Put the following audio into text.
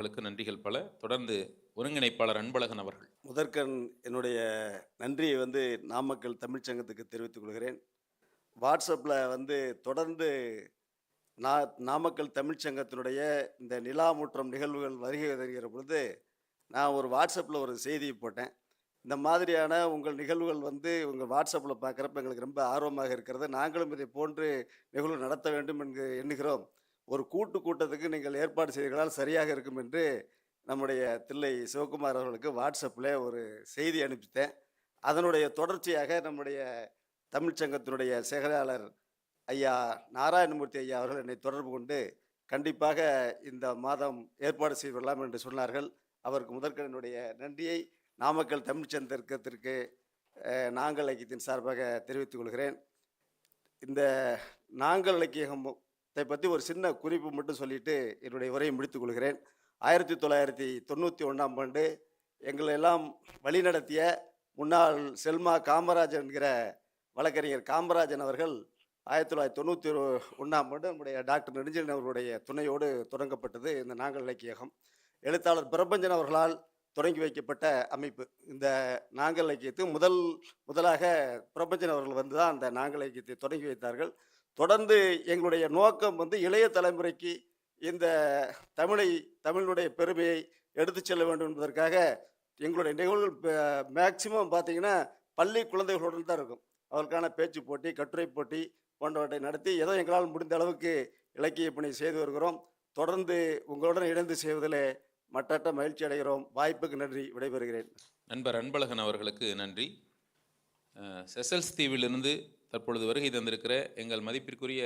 உங்களுக்கு நன்றிகள் பல. தொடர்ந்து ஒருங்கிணைப்பாளர் அன்பழகன் அவர்கள். முதற்கண் என்னுடைய நன்றியை நாமக்கல் தமிழ்ச்சங்கத்துக்கு தெரிவித்துக் கொள்கிறேன். வாட்ஸ்அப்பில் தொடர்ந்து நாமக்கல் தமிழ்ச்சங்கத்தினுடைய இந்த நிலாமுற்றம் நிகழ்வுகள் வருகை வருகிற பொழுது நான் ஒரு வாட்ஸ்அப்பில் ஒரு செய்தியை போட்டேன். இந்த மாதிரியான உங்கள் நிகழ்வுகள் உங்கள் வாட்ஸ்அப்பில் பார்க்குறப்ப எங்களுக்கு ரொம்ப ஆர்வமாக இருக்கிறது. நாங்களும் இதை போன்று நிகழ்வு நடத்த வேண்டும் என்று எண்ணுகிறோம். ஒரு கூட்டத்துக்கு நீங்கள் ஏற்பாடு செய்தீர்களால் சரியாக இருக்கும் என்று நம்முடைய தில்லை சிவகுமார் அவர்களுக்கு வாட்ஸ்அப்பில் ஒரு செய்தி அனுப்பித்தேன். அதனுடைய தொடர்ச்சியாக நம்முடைய தமிழ்ச்சங்கத்தினுடைய செயலாளர் ஐயா நாராயணமூர்த்தி ஐயா அவர்கள் என்னை தொடர்பு கொண்டு கண்டிப்பாக இந்த மாதம் ஏற்பாடு செய்துள்ளலாம் என்று சொன்னார்கள். அவருக்கு முதற்கண் என்னுடைய நன்றியை நாமக்கல் தமிழ்ச்சங்கத்திற்கு நாங்கள் இலக்கியத்தின் சார்பாக தெரிவித்துக் கொள்கிறேன். இந்த நாங்கள் இலக்கியத்தை பற்றி ஒரு சின்ன குறிப்பு மட்டும் சொல்லிட்டு என்னுடைய உரையை முடித்துக் கொள்கிறேன். 1991ஆம் ஆண்டு எங்களை எல்லாம் வழிநடத்திய முன்னாள் செல்மா காமராஜன் என்கிற வழக்கறிஞர் காமராஜன் அவர்கள் 1991ஆம் ஆண்டு நம்முடைய டாக்டர் நெடுஞ்செழியன் அவர்களுடைய துணையோடு தொடங்கப்பட்டது இந்த நாங்கள் இலக்கியகம். எழுத்தாளர் பிரபஞ்சன் அவர்களால் தொடங்கி வைக்கப்பட்ட அமைப்பு. இந்த நாங்கள் இலக்கியத்துக்கு முதலாக பிரபஞ்சன் அவர்கள் தான் அந்த நாங்கள் இலக்கியத்தை தொடங்கி வைத்தார்கள். தொடர்ந்து எங்களுடைய நோக்கம் இளைய தலைமுறைக்கு இந்த தமிழினுடைய பெருமையை எடுத்து செல்ல வேண்டும் என்பதற்காக எங்களுடைய நிகழ்வுகள் மேக்சிமம் பார்த்தீங்கன்னா பள்ளி குழந்தைகளுடன் தான் இருக்கும். அவர்களுக்கான பேச்சு போட்டி, கட்டுரை போட்டி போன்றவற்றை நடத்தி ஏதோ எங்களால் முடிந்த அளவுக்கு இலக்கிய பணி செய்து வருகிறோம். தொடர்ந்து உங்களுடன் இணைந்து செய்வதில் மற்றற்ற மகிழ்ச்சி அடைகிறோம். வாய்ப்புக்கு நன்றி. விடைபெறுகிறேன். நண்பர் அன்பழகன் அவர்களுக்கு நன்றி. செசல்ஸ் தீவிலிருந்து தற்பொழுது வருகை தந்திருக்கிற எங்கள் மதிப்பிற்குரிய